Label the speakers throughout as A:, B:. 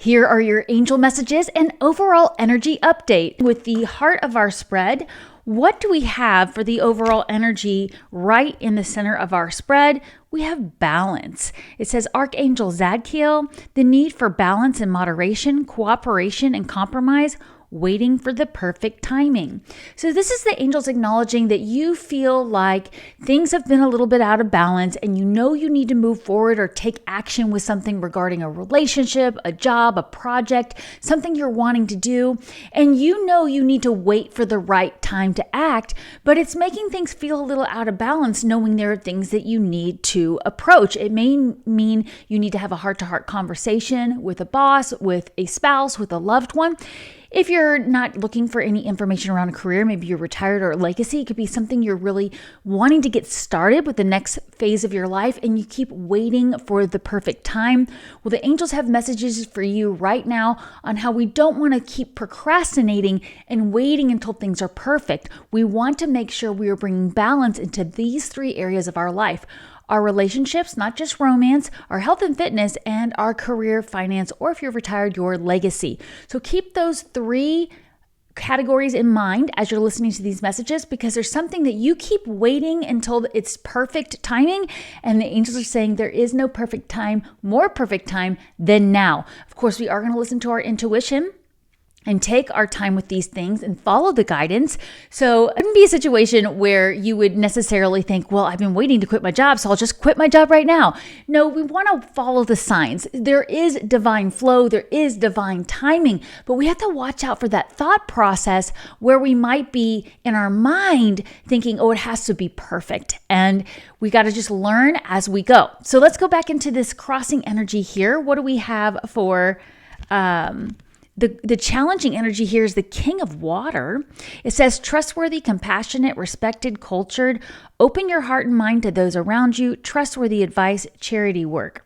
A: Here are your angel messages and overall energy update. With the heart of our spread, what do we have for the overall energy right in the center of our spread? We have balance. It says Archangel Zadkiel, the need for balance and moderation, cooperation and compromise, waiting for the perfect timing. So this is the angels acknowledging that you feel like things have been a little bit out of balance and you know you need to move forward or take action with something regarding a relationship, a job, a project, something you're wanting to do. And you know you need to wait for the right time to act, but it's making things feel a little out of balance knowing there are things that you need to approach. It may mean you need to have a heart-to-heart conversation with a boss, with a spouse, with a loved one. If you're not looking for any information around a career, maybe you're retired or a legacy, it could be something you're really wanting to get started with the next phase of your life and you keep waiting for the perfect time. Well, the angels have messages for you right now on how we don't want to keep procrastinating and waiting until things are perfect. We want to make sure we are bringing balance into these three areas of our life. Our relationships, not just romance, our health and fitness, and our career, finance, or if you're retired, your legacy. So keep those three categories in mind as you're listening to these messages because there's something that you keep waiting until it's perfect timing. And the angels are saying there is no perfect time, more perfect time than now. Of course, we are going to listen to our intuition and take our time with these things and follow the guidance. So it wouldn't be a situation where you would necessarily think, well, I've been waiting to quit my job, so I'll just quit my job right now. No, we want to follow the signs. There is divine flow, there is divine timing, but we have to watch out for that thought process where we might be in our mind thinking, oh, it has to be perfect. And we got to just learn as we go. So let's go back into this crossing energy here. What do we have for The challenging energy here is the King of Water. It says trustworthy, compassionate, respected, cultured. Open your heart and mind to those around you. Trustworthy advice, charity work.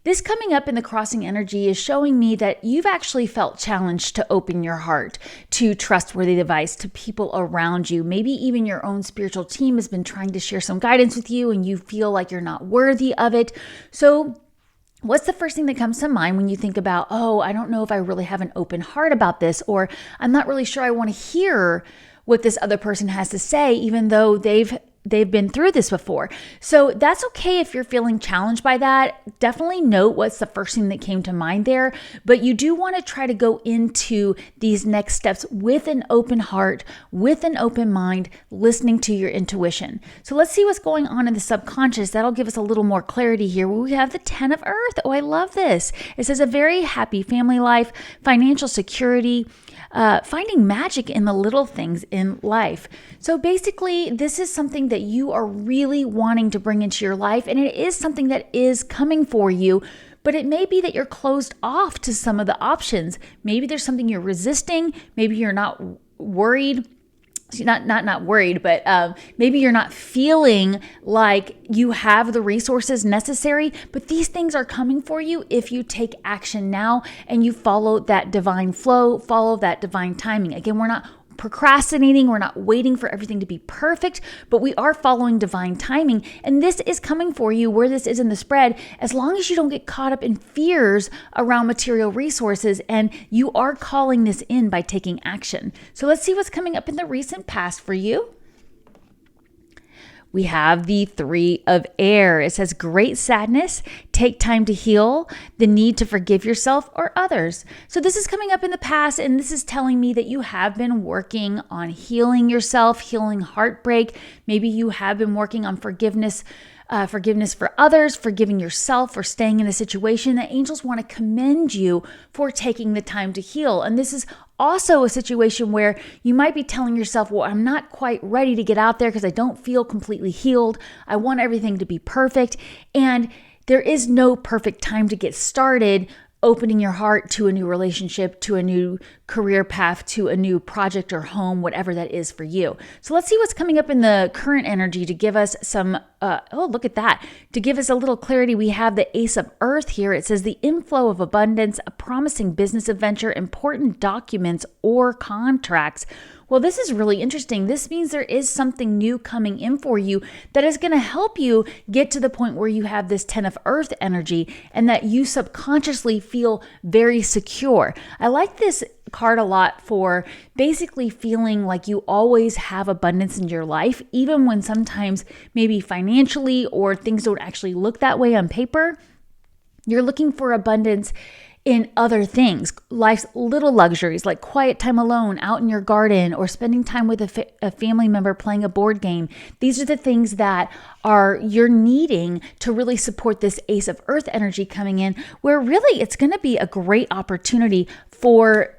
A: This coming up in the crossing energy is showing me that you've actually felt challenged to open your heart to trustworthy advice to people around you. Maybe even your own spiritual team has been trying to share some guidance with you and you feel like you're not worthy of it. So what's the first thing that comes to mind when you think about, oh, I don't know if I really have an open heart about this, or I'm not really sure I want to hear what this other person has to say, even though they've been through this before. So that's okay if you're feeling challenged by that. Definitely note what's the first thing that came to mind there, but you do want to try to go into these next steps with an open heart, with an open mind, listening to your intuition. So let's see what's going on in the subconscious. That'll give us a little more clarity here. We have the 10 of Earth. Oh, I love this. It says a very happy family life, financial security, finding magic in the little things in life. So basically, this is something that you are really wanting to bring into your life, and it is something that is coming for you, but it may be that you're closed off to some of the options. Maybe there's something you're resisting. Maybe you're not worried. Not worried, but maybe you're not feeling like you have the resources necessary, but these things are coming for you if you take action now and you follow that divine flow, follow that divine timing. Again, we're not procrastinating. We're not waiting for everything to be perfect, but we are following divine timing. And this is coming for you where this is in the spread, as long as you don't get caught up in fears around material resources and you are calling this in by taking action. So let's see what's coming up in the recent past for you. We have the 3 of Air. It says great sadness, take time to heal, the need to forgive yourself or others. So this is coming up in the past, and this is telling me that you have been working on healing yourself, healing heartbreak. Maybe you have been working on forgiveness for others, forgiving yourself for staying in a situation. The angels want to commend you for taking the time to heal. And this is also a situation where you might be telling yourself, well, I'm not quite ready to get out there because I don't feel completely healed. I want everything to be perfect. And there is no perfect time to get started opening your heart to a new relationship, to a new career path, to a new project or home, whatever that is for you. So let's see what's coming up in the current energy to give us some, look at that. To give us a little clarity, we have the Ace of Earth here. It says the inflow of abundance, a promising business adventure, important documents or contracts. Well, this is really interesting. This means there is something new coming in for you that is going to help you get to the point where you have this 10 of Earth energy and that you subconsciously feel very secure. I like this card a lot for basically feeling like you always have abundance in your life, even when sometimes maybe financially or things don't actually look that way on paper. You're looking for abundance in other things, life's little luxuries like quiet time alone out in your garden or spending time with a family member playing a board game. These are the things that you're needing to really support this Ace of Earth energy coming in, where really it's going to be a great opportunity for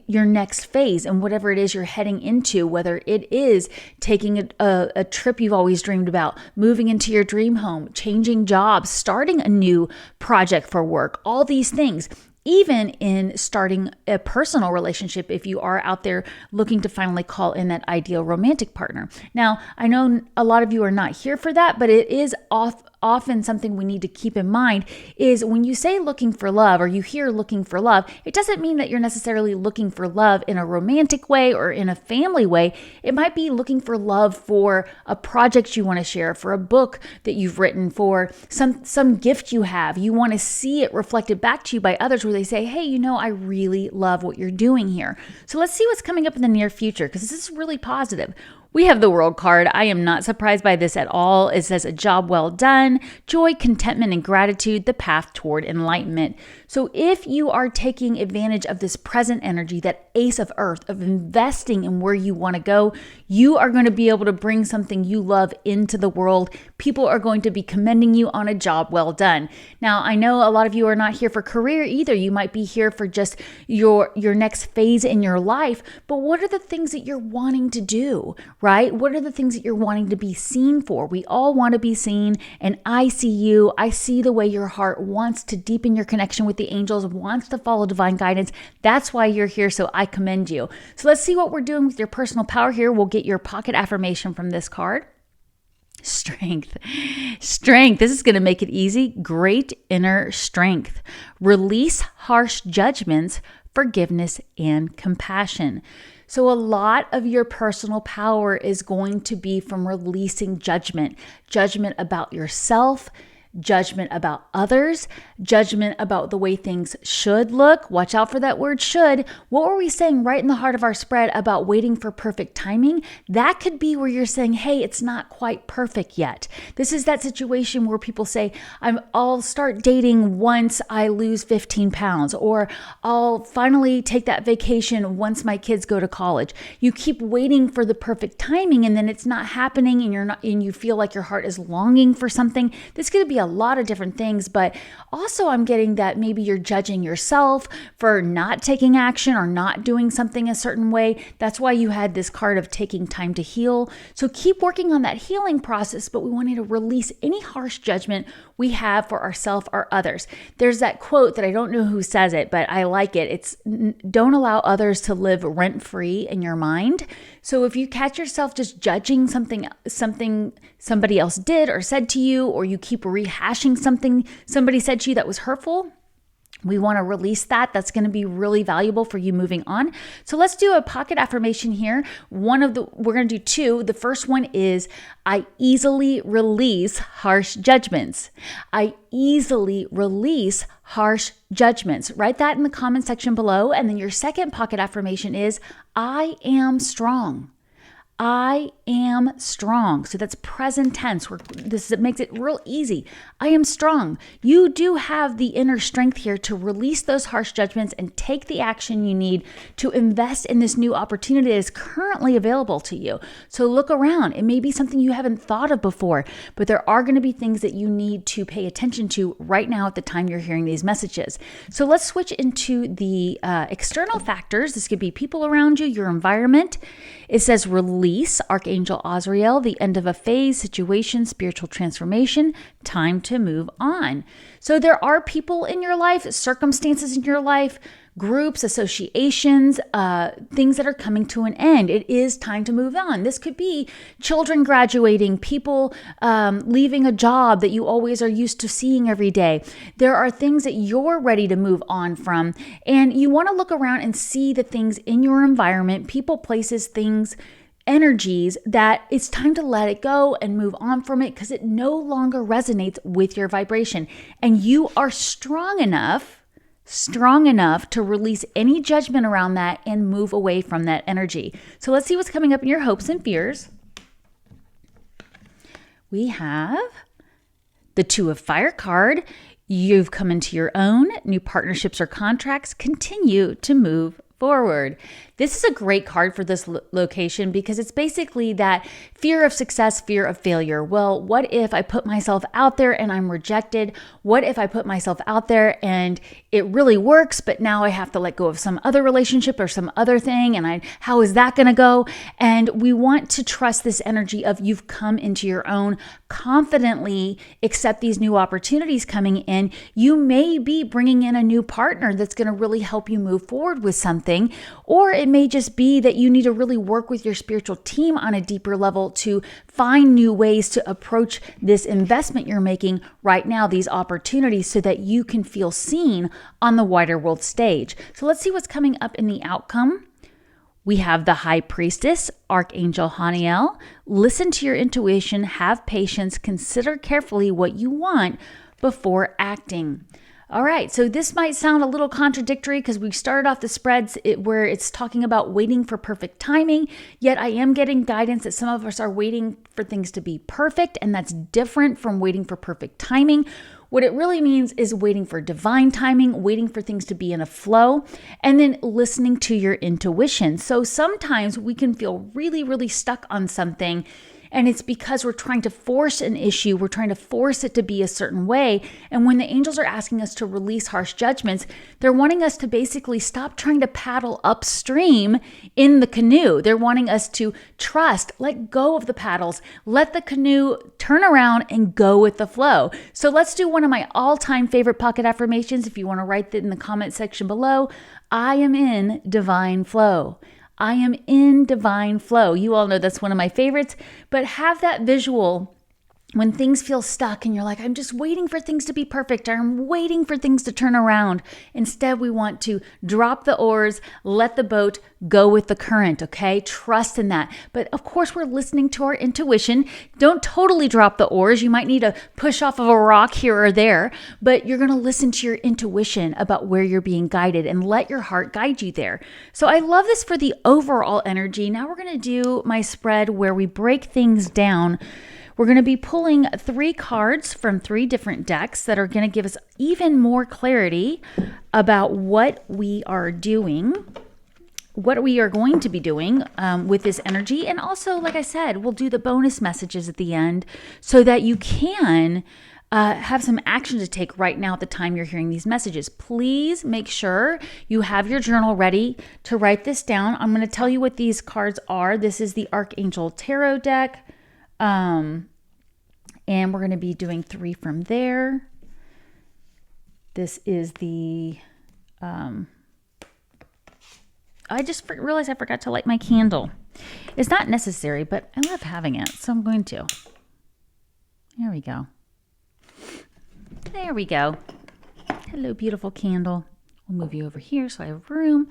A: your next phase and whatever it is you're heading into, whether it is taking a trip you've always dreamed about, moving into your dream home, changing jobs, starting a new project for work, all these things. Even in starting a personal relationship, if you are out there looking to finally call in that ideal romantic partner. Now, I know a lot of you are not here for that, but it is often something we need to keep in mind is when you say looking for love or you hear looking for love, it doesn't mean that you're necessarily looking for love in a romantic way or in a family way. It might be looking for love for a project you want to share, for a book that you've written, for some gift you have. You want to see it reflected back to you by others where they say, hey, I really love what you're doing here. So let's see what's coming up in the near future because this is really positive. We have the World card. I am not surprised by this at all. It says a job well done, joy, contentment, and gratitude, the path toward enlightenment. So if you are taking advantage of this present energy, that Ace of Earth, of investing in where you want to go, you are going to be able to bring something you love into the world. People are going to be commending you on a job well done. Now, I know a lot of you are not here for career either. You might be here for just your next phase in your life. But what are the things that you're wanting to do? Right? What are the things that you're wanting to be seen for? We all want to be seen, and I see you. I see the way your heart wants to deepen your connection with the angels, wants to follow divine guidance. That's why you're here, so I commend you. So let's see what we're doing with your personal power here. We'll get your pocket affirmation from this card. Strength. This is going to make it easy. Great inner strength. Release harsh judgments, forgiveness, and compassion. So a lot of your personal power is going to be from releasing judgment about yourself, judgment about others, judgment about the way things should look. Watch out for that word should. What were we saying right in the heart of our spread about waiting for perfect timing? That could be where you're saying, hey, it's not quite perfect yet. This is that situation where people say, I'll start dating once I lose 15 pounds, or I'll finally take that vacation once my kids go to college. You keep waiting for the perfect timing and then it's not happening and you feel like your heart is longing for something. This could be a lot of different things, but also I'm getting that maybe you're judging yourself for not taking action or not doing something a certain way. That's why you had this card of taking time to heal. So keep working on that healing process, but we wanted to release any harsh judgment we have for ourselves or others. There's that quote that I don't know who says it, but I like it. It's don't allow others to live rent-free in your mind. So if you catch yourself just judging something somebody else did or said to you, or you keep rehashing something somebody said to you that was hurtful, we want to release that. That's going to be really valuable for you moving on. So let's do a pocket affirmation here. We're going to do two. The first one is, I easily release harsh judgments. I easily release harsh judgments. Write that in the comment section below. And then your second pocket affirmation is, I am strong. I am strong. So that's present tense. This makes it real easy. I am strong. You do have the inner strength here to release those harsh judgments and take the action you need to invest in this new opportunity that is currently available to you. So look around. It may be something you haven't thought of before, but there are going to be things that you need to pay attention to right now at the time you're hearing these messages. So let's switch into the external factors. This could be people around you, your environment. It says release, Archangel Archangel Azrael, the end of a phase, situation, spiritual transformation, time to move on. So there are people in your life, circumstances in your life, groups, associations, things that are coming to an end. It is time to move on. This could be children graduating, people leaving a job that you always are used to seeing every day. There are things that you're ready to move on from, and you want to look around and see the things in your environment, people, places, things, energies, that it's time to let it go and move on from it because it no longer resonates with your vibration. And you are strong enough to release any judgment around that and move away from that energy. So let's see what's coming up in your hopes and fears. We have the Two of Fire card. You've come into your own. New partnerships or contracts continue to move forward. This is a great card for this location because it's basically that fear of success, fear of failure. Well, what if I put myself out there and I'm rejected? What if I put myself out there and it really works, but now I have to let go of some other relationship or some other thing, and how is that going to go? And we want to trust this energy of you've come into your own, confidently accept these new opportunities coming in. You may be bringing in a new partner that's going to really help you move forward with something, or it may just be that you need to really work with your spiritual team on a deeper level to find new ways to approach this investment you're making right now, these opportunities, so that you can feel seen on the wider world stage. So let's see what's coming up in the outcome. We have the High Priestess, Archangel Haniel. Listen to your intuition, have patience, consider carefully what you want before acting. All right, so this might sound a little contradictory because we started off the spreads where it's talking about waiting for perfect timing, yet I am getting guidance that some of us are waiting for things to be perfect, and that's different from waiting for perfect timing. What it really means is waiting for divine timing, waiting for things to be in a flow, and then listening to your intuition. So sometimes we can feel really, really stuck on something, and it's because we're trying to force an issue. We're trying to force it to be a certain way. And when the angels are asking us to release harsh judgments, they're wanting us to basically stop trying to paddle upstream in the canoe. They're wanting us to trust, let go of the paddles, let the canoe turn around and go with the flow. So let's do one of my all-time favorite pocket affirmations. If you want to write that in the comment section below, I am in divine flow. I am in divine flow. You all know that's one of my favorites, but have that visual when things feel stuck and you're like, I'm just waiting for things to be perfect, or I'm waiting for things to turn around. Instead, we want to drop the oars, let the boat go with the current, okay? Trust in that. But of course, we're listening to our intuition. Don't totally drop the oars. You might need to push off of a rock here or there, but you're going to listen to your intuition about where you're being guided and let your heart guide you there. So I love this for the overall energy. Now we're going to do my spread where we break things down. We're going to be pulling 3 cards from 3 different decks that are going to give us even more clarity about what we are doing, what we are going to be doing with this energy. And also, like I said, we'll do the bonus messages at the end so that you can have some action to take right now at the time you're hearing these messages. Please make sure you have your journal ready to write this down. I'm going to tell you what these cards are. This is the Archangel Tarot deck. And we're going to be doing 3 from there. This is the, I just realized I forgot to light my candle. It's not necessary, but I love having it, so I'm going to. There we go. There we go. Hello, beautiful candle. We'll move you over here so I have room.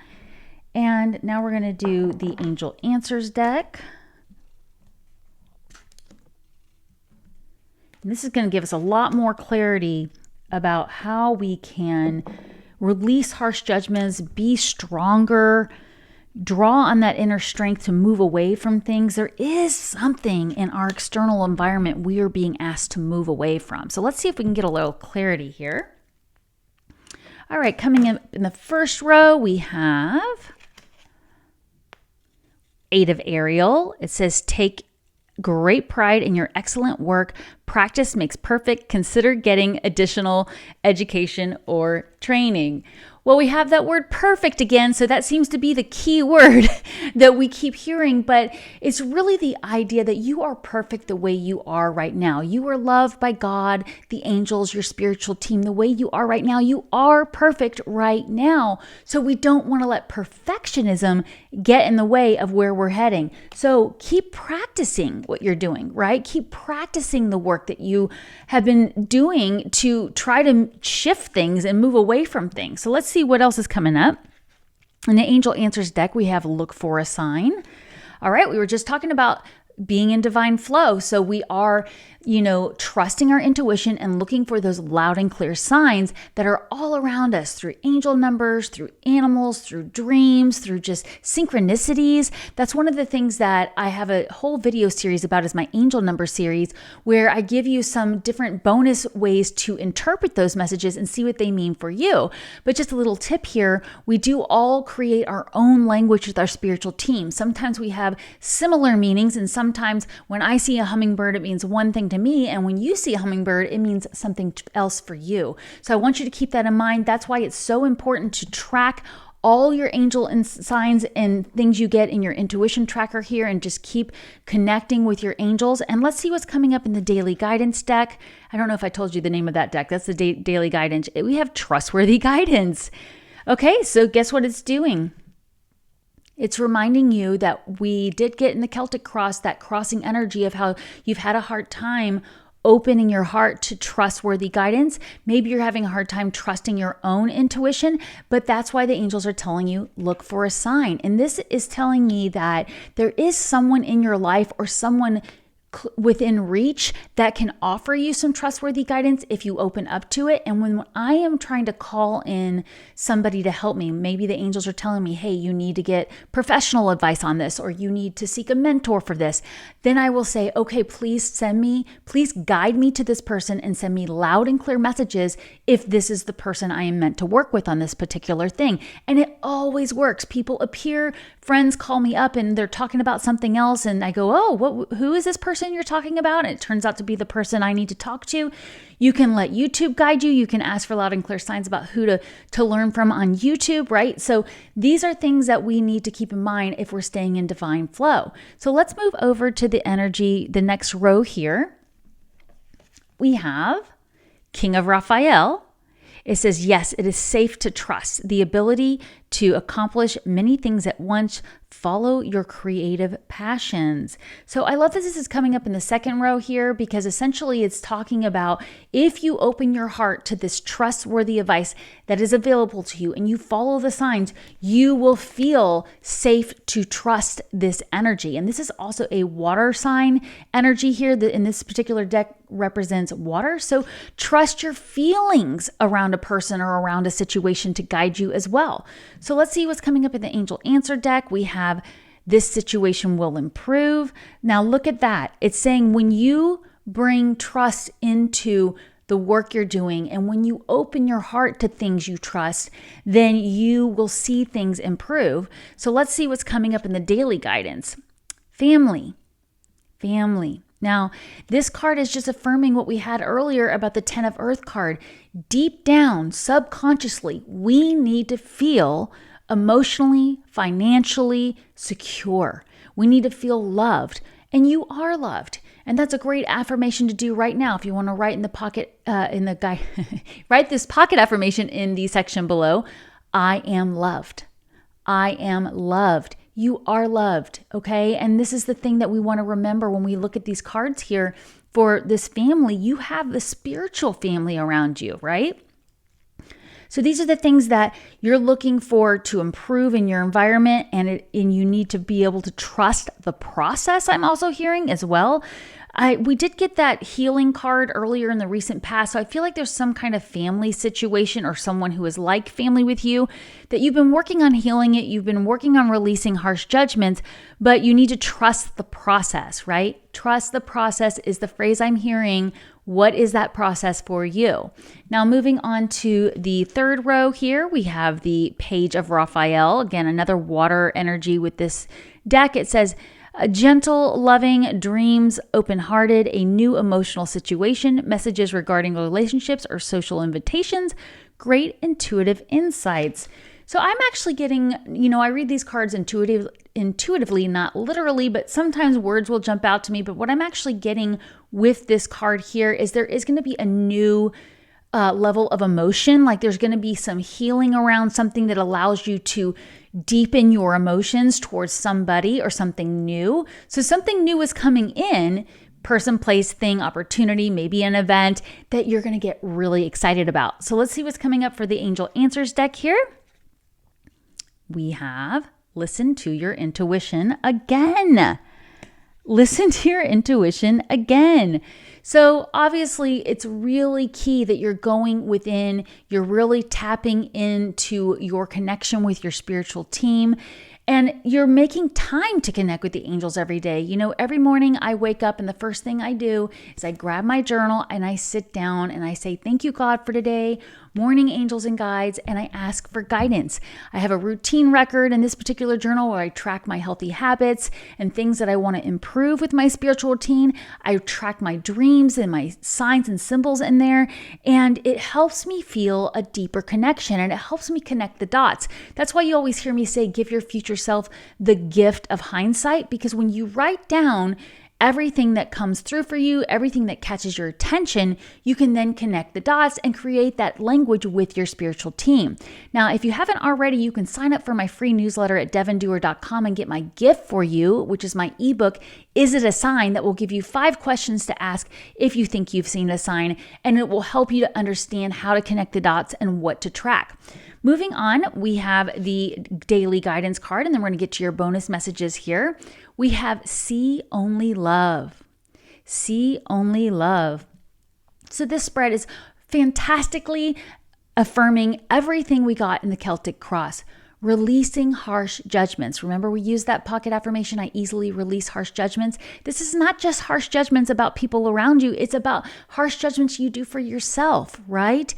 A: And now we're going to do the Angel Answers deck. And this is going to give us a lot more clarity about how we can release harsh judgments, be stronger, draw on that inner strength to move away from things. There is something in our external environment we are being asked to move away from. So let's see if we can get a little clarity here. All right, coming in the first row, we have 8 of Ariel. It says, take great pride in your excellent work. Practice makes perfect. Consider getting additional education or training. Well, we have that word perfect again, so that seems to be the key word that we keep hearing, but it's really the idea that you are perfect the way you are right now. You are loved by God, the angels, your spiritual team, the way you are right now. You are perfect right now. So we don't want to let perfectionism get in the way of where we're heading. So keep practicing what you're doing, right? Keep practicing the work that you have been doing to try to shift things and move away from things. So let's see what else is coming up. In the Angel Answers deck, we have look for a sign. All right, we were just talking about being in divine flow. So we are, trusting our intuition and looking for those loud and clear signs that are all around us through angel numbers, through animals, through dreams, through just synchronicities. That's one of the things that I have a whole video series about is my angel number series, where I give you some different bonus ways to interpret those messages and see what they mean for you. But just a little tip here, we do all create our own language with our spiritual team. Sometimes we have similar meanings, and sometimes when I see a hummingbird, it means one thing to me, and when you see a hummingbird, it means something else for you. So I want you to keep that in mind. That's why it's so important to track all your angel signs and things you get in your intuition tracker here, and just keep connecting with your angels. And let's see what's coming up in the daily guidance deck. I don't know if I told you the name of that deck. That's the daily guidance. We have trustworthy guidance. Okay, so guess what it's doing? It's reminding you that we did get in the Celtic cross, that crossing energy of how you've had a hard time opening your heart to trustworthy guidance. Maybe you're having a hard time trusting your own intuition, but that's why the angels are telling you, look for a sign. And this is telling me that there is someone in your life or someone within reach that can offer you some trustworthy guidance if you open up to it. And when I am trying to call in somebody to help me, maybe the angels are telling me, hey, you need to get professional advice on this, or you need to seek a mentor for this, then I will say, okay, please guide me to this person and send me loud and clear messages if this is the person I am meant to work with on this particular thing. And it always works. People appear, friends call me up and they're talking about something else, and I go, oh, who is this person you're talking about? And it turns out to be the person I need to talk to. You can let YouTube guide you. You can ask for loud and clear signs about who to learn from on YouTube, right? So these are things that we need to keep in mind if we're staying in divine flow. So let's move over to the energy, the next row here. We have King of Raphael. It says, yes, it is safe to trust the ability to accomplish many things at once. Follow your creative passions. So I love that this is coming up in the second row here, because essentially it's talking about if you open your heart to this trustworthy advice that is available to you and you follow the signs, you will feel safe to trust this energy. And this is also a water sign energy here that in this particular deck represents water. So trust your feelings around a person or around a situation to guide you as well. So let's see what's coming up in the Angel Answer deck. We have this situation will improve. Now look at that. It's saying when you bring trust into the work you're doing and when you open your heart to things you trust, then you will see things improve. So let's see what's coming up in the daily guidance. Family. Now, this card is just affirming what we had earlier about the 10 of Earth card. Deep down, subconsciously, we need to feel emotionally, financially secure. We need to feel loved, and you are loved. And that's a great affirmation to do right now. If you want to write in the pocket, write this pocket affirmation in the section below. I am loved. I am loved. You are loved, okay? And this is the thing that we want to remember when we look at these cards here for this family. You have the spiritual family around you, right? So these are the things that you're looking for to improve in your environment, and you need to be able to trust the process. I'm also hearing as well. We did get that healing card earlier in the recent past, so I feel like there's some kind of family situation or someone who is like family with you that you've been working on healing it, you've been working on releasing harsh judgments, but you need to trust the process, right? Trust the process is the phrase I'm hearing. What is that process for you? Now, moving on to the third row here, we have the Page of Raphael. Again, another water energy with this deck. It says, Gentle, loving, dreams, open-hearted, a new emotional situation, messages regarding relationships or social invitations, great intuitive insights. So I'm actually getting, I read these cards intuitively, not literally, but sometimes words will jump out to me. But what I'm actually getting with this card here is there is going to be a new level of emotion. Like there's going to be some healing around something that allows you to deepen your emotions towards somebody or something new. So something new is coming in, person, place, thing, opportunity, maybe an event that you're going to get really excited about. So let's see what's coming up for the Angel Answers deck here. We have listen to your intuition again. Listen to your intuition again. So obviously it's really key that you're going within, you're really tapping into your connection with your spiritual team, and you're making time to connect with the angels every day. Every morning I wake up and the first thing I do is I grab my journal and I sit down and I say, thank you, God, for today. Morning angels and guides, and I ask for guidance. I have a routine record in this particular journal where I track my healthy habits and things that I want to improve with my spiritual routine. I track my dreams and my signs and symbols in there, and it helps me feel a deeper connection and it helps me connect the dots. That's why you always hear me say, give your future self the gift of hindsight, because when you write down everything that comes through for you, everything that catches your attention, you can then connect the dots and create that language with your spiritual team. Now, if you haven't already, you can sign up for my free newsletter at devonduerr.com and get my gift for you, which is my ebook, Is It a Sign? That will give you 5 questions to ask if you think you've seen a sign, and it will help you to understand how to connect the dots and what to track. Moving on, we have the daily guidance card, and then we're going to get to your bonus messages here. We have See Only Love. See Only Love. So this spread is fantastically affirming everything we got in the Celtic Cross. Releasing harsh judgments. Remember, we use that pocket affirmation, I easily release harsh judgments. This is not just harsh judgments about people around you. It's about harsh judgments you do for yourself, right?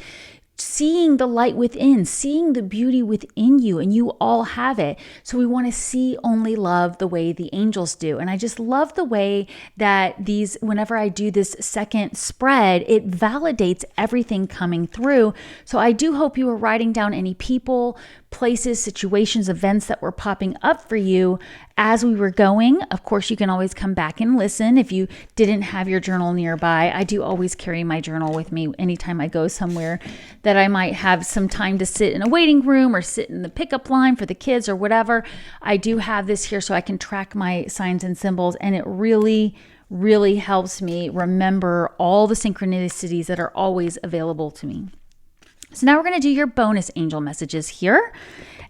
A: Seeing the light within, seeing the beauty within you, and you all have it. So we want to see only love the way the angels do. And I just love the way that whenever I do this second spread, it validates everything coming through. So I do hope you are writing down any people, places, situations, events that were popping up for you as we were going. Of course, you can always come back and listen if you didn't have your journal nearby. I do always carry my journal with me anytime I go somewhere that I might have some time to sit in a waiting room or sit in the pickup line for the kids or whatever. I do have this here so I can track my signs and symbols, and it really helps me remember all the synchronicities that are always available to me. So now we're going to do your bonus angel messages here.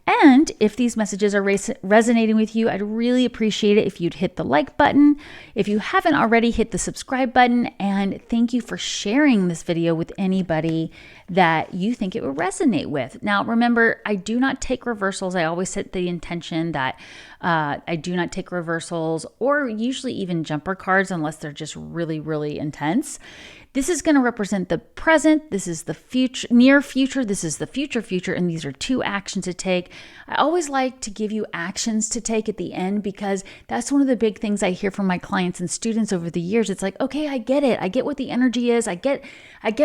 A: And if these messages are resonating with you, I'd really appreciate it if you'd hit the like button. If you haven't already, hit the subscribe button. And thank you for sharing this video with anybody that you think it would resonate with. Now, remember, I do not take reversals. I always set the intention that I do not take reversals or usually even jumper cards unless they're just really intense. This is going to represent the present. This is the future, near future. This is the future, and these are 2 actions to take. I always like to give you actions to take at the end because that's one of the big things I hear from my clients and students over the years. It's like, okay, I get it. I get what the energy is. I get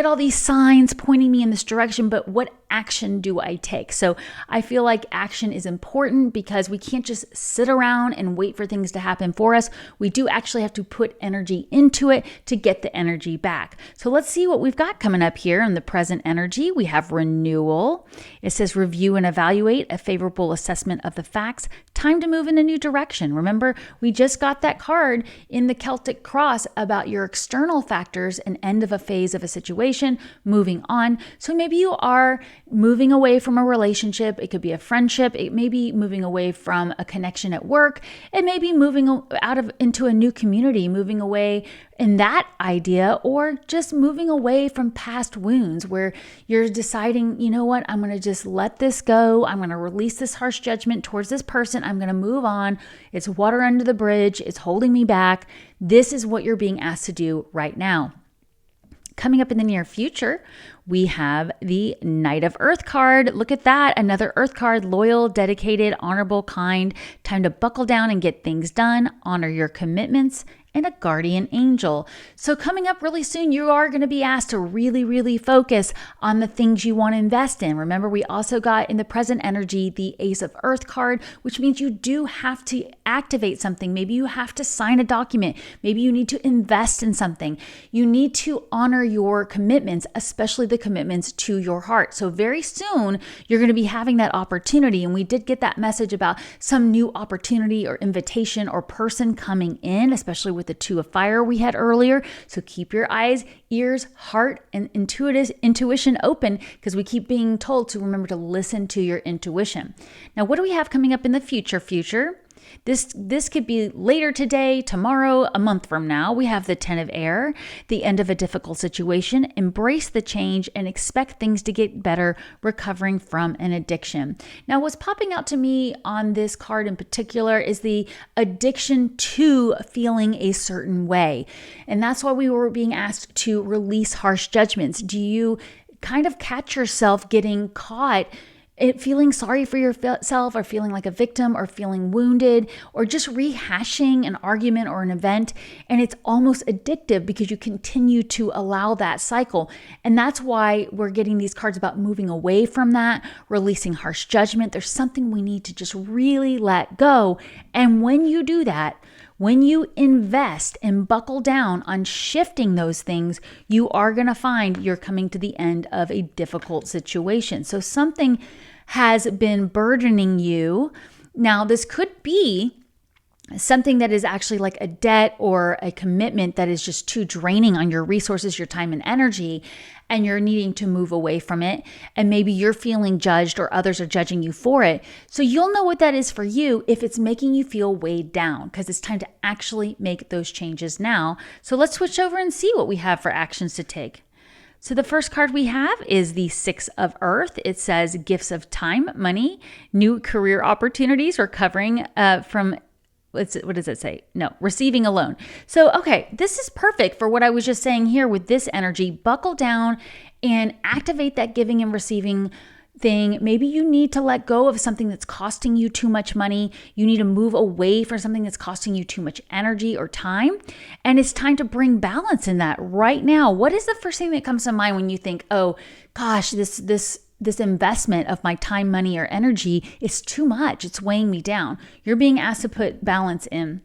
A: all these signs pointing me in this direction, but what action do I take? So I feel like action is important because we can't just sit around and wait for things to happen for us. We do actually have to put energy into it to get the energy back. So let's see what we've got coming up here in the present energy. We have renewal. It says review and evaluate, a favorable assessment of the facts, time to move in a new direction. Remember, we just got that card in the Celtic Cross about your external factors, an end of a phase of a situation, moving on. So maybe you are moving away from a relationship. It could be a friendship. It may be moving away from a connection at work. It may be moving into a new community, moving away in that idea, or just moving away from past wounds where you're deciding, you know what, I'm going to just let this go. I'm going to release this harsh judgment towards this person. I'm going to move on. It's water under the bridge. It's holding me back. This is what you're being asked to do right now. coming up in the near future, we have the Knight of Earth card. Look at that. Another Earth card, loyal, dedicated, honorable, kind. Time to buckle down and get things done. Honor your commitments. And a guardian angel. So coming up really soon, you are going to be asked to really, really focus on the things you want to invest in. Remember, we also got in the present energy, the Ace of Earth card, which means you do have to activate something. Maybe you have to sign a document. Maybe you need to invest in something. You need to honor your commitments, especially the commitments to your heart. So very soon, you're going to be having that opportunity. And we did get that message about some new opportunity or invitation or person coming in, especially with the Two of Fire we had earlier. So keep your eyes, ears, heart, and intuition open, because we keep being told to remember to listen to your intuition. Now, what do we have coming up in the future? This could be later today, tomorrow, a month from now. We have the Ten of Air, the end of a difficult situation, embrace the change and expect things to get better, recovering from an addiction. Now, what's popping out to me on this card in particular is the addiction to feeling a certain way. And that's why we were being asked to release harsh judgments. Do you kind of catch yourself getting caught feeling sorry for yourself, or feeling like a victim, or feeling wounded, or just rehashing an argument or an event? And it's almost addictive because you continue to allow that cycle. And that's why we're getting these cards about moving away from that, releasing harsh judgment. There's something we need to just really let go. And when you do that, when you invest and buckle down on shifting those things, you are going to find you're coming to the end of a difficult situation. So something has been burdening you. Now, this could be something that is actually like a debt or a commitment that is just too draining on your resources, your time and energy, and you're needing to move away from it. And maybe you're feeling judged or others are judging you for it. So you'll know what that is for you if it's making you feel weighed down, because it's time to actually make those changes now. So let's switch over and see what we have for actions to take. So the first card we have is the Six of Earth. It says gifts of time, money, new career opportunities, recovering from what does it say? No, receiving a loan. So, okay, this is perfect for what I was just saying here with this energy. Buckle down and activate that giving and receiving thing. Maybe you need to let go of something that's costing you too much money. You need to move away from something that's costing you too much energy or time. And it's time to bring balance in that right now. What is the first thing that comes to mind when you think, oh gosh, this investment of my time, money, or energy is too much. It's weighing me down. You're being asked to put balance in.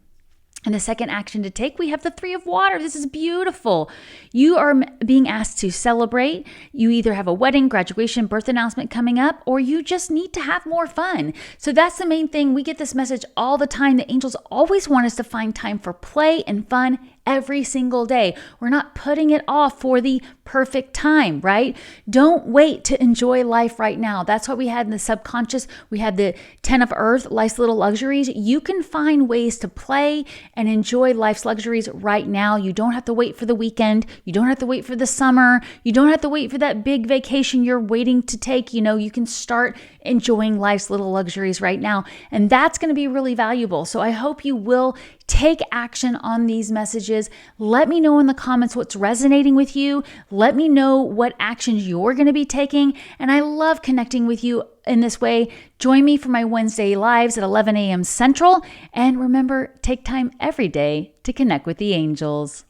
A: And the second action to take, we have the Three of Water. This is beautiful. You are being asked to celebrate. You either have a wedding, graduation, birth announcement coming up, or you just need to have more fun. So that's the main thing. We get this message all the time. The angels always want us to find time for play and fun every single day. We're not putting it off for the perfect time, right? Don't wait to enjoy life right now. That's what we had in the subconscious. We had the 10 of Earth, life's little luxuries. You can find ways to play and enjoy life's luxuries right now. You don't have to wait for the weekend. You don't have to wait for the summer. You don't have to wait for that big vacation you're waiting to take. You can start enjoying life's little luxuries right now. And that's going to be really valuable. So I hope you will take action on these messages. Let me know in the comments what's resonating with you. Let me know what actions you're going to be taking. And I love connecting with you in this way. Join me for my Wednesday lives at 11 a.m. Central. And remember, take time every day to connect with the angels.